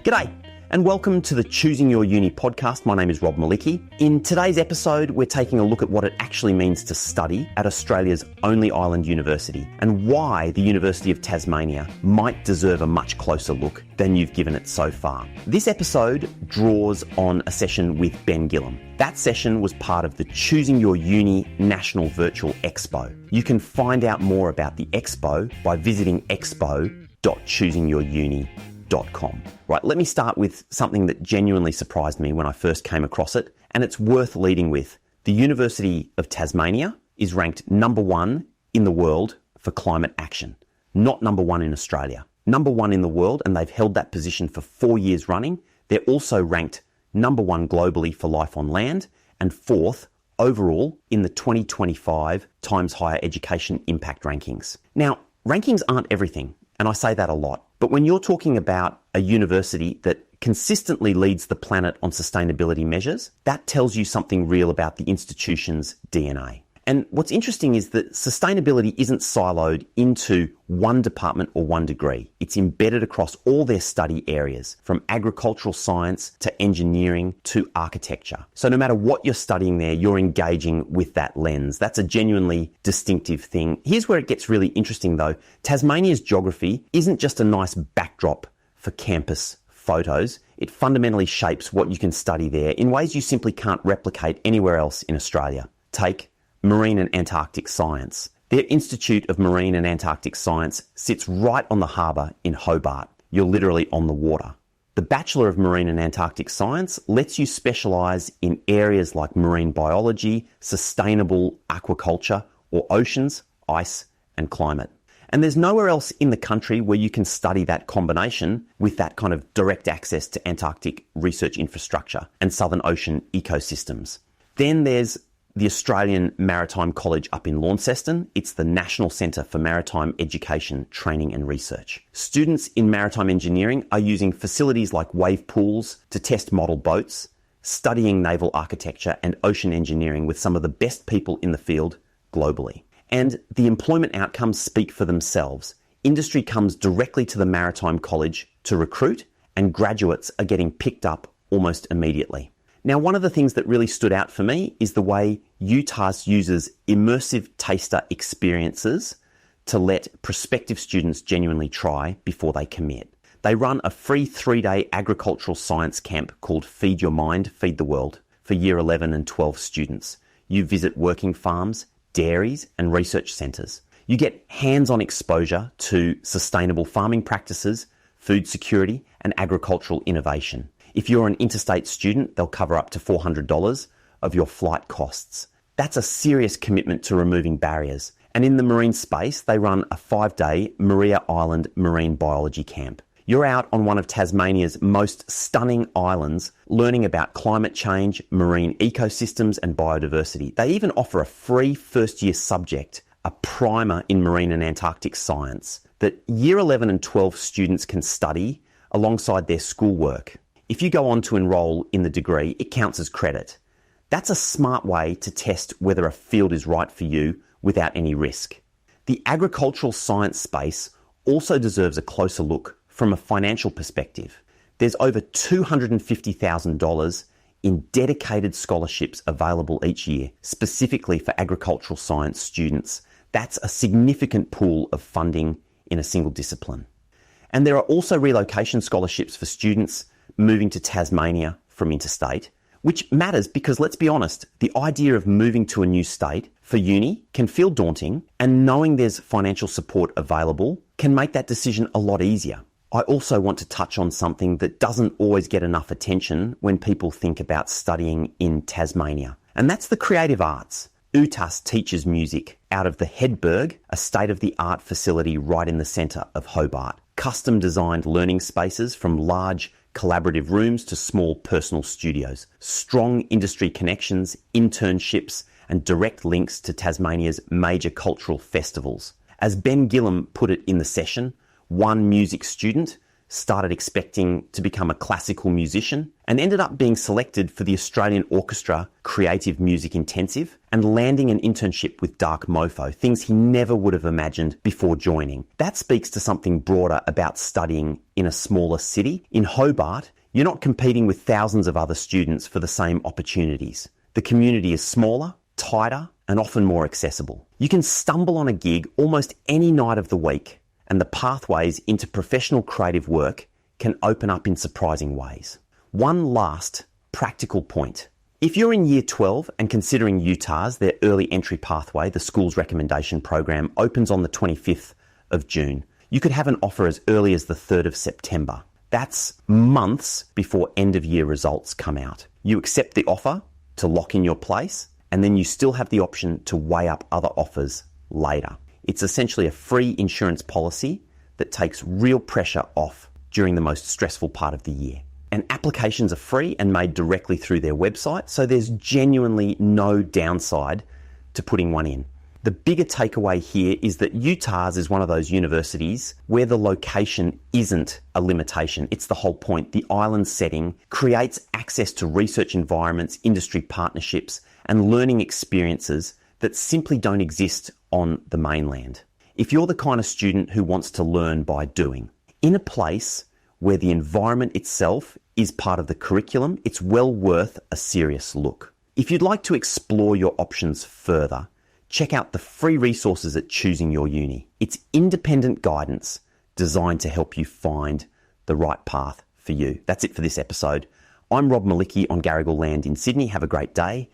G'day, and welcome to the Choosing Your Uni podcast. My name is Rob Malicki. In today's episode, we're taking a look at what it actually means to study at Australia's only island university and why the University of Tasmania might deserve a much closer look than you've given it so far. This episode draws on a session with Ben Gillam. That session was part of the Choosing Your Uni National Virtual Expo. You can find out more about the Expo by visiting expo.choosingyouruni.com. Right, let me start with something that genuinely surprised me when I first came across it, and it's worth leading with. The University of Tasmania is ranked number one in the world for climate action, not number one in Australia. Number one in the world, and they've held that position for 4 years running. They're also ranked number one globally for life on land and fourth overall in the 2025 Times Higher Education Impact Rankings. Now, rankings aren't everything, and I say that a lot. But when you're talking about a university that consistently leads the planet on sustainability measures, that tells you something real about the institution's DNA. And what's interesting is that sustainability isn't siloed into one department or one degree. It's embedded across all their study areas, from agricultural science to engineering to architecture. So no matter what you're studying there, you're engaging with that lens. That's a genuinely distinctive thing. Here's where it gets really interesting though. Tasmania's geography isn't just a nice backdrop for campus photos. It fundamentally shapes what you can study there in ways you simply can't replicate anywhere else in Australia. Take Marine and Antarctic Science. Their Institute of Marine and Antarctic Science sits right on the harbour in Hobart. You're literally on the water. The Bachelor of Marine and Antarctic Science lets you specialise in areas like marine biology, sustainable aquaculture, or oceans, ice, and climate. And there's nowhere else in the country where you can study that combination with that kind of direct access to Antarctic research infrastructure and Southern Ocean ecosystems. Then there's the Australian Maritime College up in Launceston. It's the National Centre for Maritime Education, Training and Research. Students in maritime engineering are using facilities like wave pools to test model boats, studying naval architecture and ocean engineering with some of the best people in the field globally. And the employment outcomes speak for themselves. Industry comes directly to the Maritime College to recruit, and graduates are getting picked up almost immediately. Now, one of the things that really stood out for me is the way UTAS uses immersive taster experiences to let prospective students genuinely try before they commit. They run a free 3-day agricultural science camp called Feed Your Mind, Feed the World for Year 11 and 12 students. You visit working farms, dairies and research centres. You get hands-on exposure to sustainable farming practices, food security and agricultural innovation. If you're an interstate student, they'll cover up to $400 of your flight costs. That's a serious commitment to removing barriers. And in the marine space, they run a 5-day Maria Island marine biology camp. You're out on one of Tasmania's most stunning islands, learning about climate change, marine ecosystems and biodiversity. They even offer a free first-year subject, a primer in marine and Antarctic science, that Year 11 and 12 students can study alongside their schoolwork. If you go on to enrol in the degree, it counts as credit. That's a smart way to test whether a field is right for you without any risk. The agricultural science space also deserves a closer look from a financial perspective. There's over $250,000 in dedicated scholarships available each year, specifically for agricultural science students. That's a significant pool of funding in a single discipline. And there are also relocation scholarships for students moving to Tasmania from interstate, which matters because, let's be honest, the idea of moving to a new state for uni can feel daunting, and knowing there's financial support available can make that decision a lot easier. I also want to touch on something that doesn't always get enough attention when people think about studying in Tasmania, and that's the creative arts. UTAS teaches music out of the Hedberg, a state-of-the-art facility right in the centre of Hobart. Custom-designed learning spaces from large collaborative rooms to small personal studios, strong industry connections, internships, and direct links to Tasmania's major cultural festivals. As Ben Gillam put it in the session, one music student started expecting to become a classical musician, and ended up being selected for the Australian Orchestra Creative Music Intensive and landing an internship with Dark Mofo, things he never would have imagined before joining. That speaks to something broader about studying in a smaller city. In Hobart, you're not competing with thousands of other students for the same opportunities. The community is smaller, tighter, and often more accessible. You can stumble on a gig almost any night of the week, and the pathways into professional creative work can open up in surprising ways. One last practical point. If you're in Year 12 and considering UTAS, their early entry pathway, the school's recommendation program, opens on the 25th of June. You could have an offer as early as the 3rd of September. That's months before end of year results come out. You accept the offer to lock in your place, and then you still have the option to weigh up other offers later. It's essentially a free insurance policy that takes real pressure off during the most stressful part of the year. And applications are free and made directly through their website, so there's genuinely no downside to putting one in. The bigger takeaway here is that UTAS is one of those universities where the location isn't a limitation. It's the whole point. The island setting creates access to research environments, industry partnerships, and learning experiences that simply don't exist on the mainland. If you're the kind of student who wants to learn by doing, in a place where the environment itself is part of the curriculum, it's well worth a serious look. If you'd like to explore your options further, check out the free resources at Choosing Your Uni. It's independent guidance designed to help you find the right path for you. That's it for this episode. I'm Rob Malicki on Garigal Land in Sydney. Have a great day.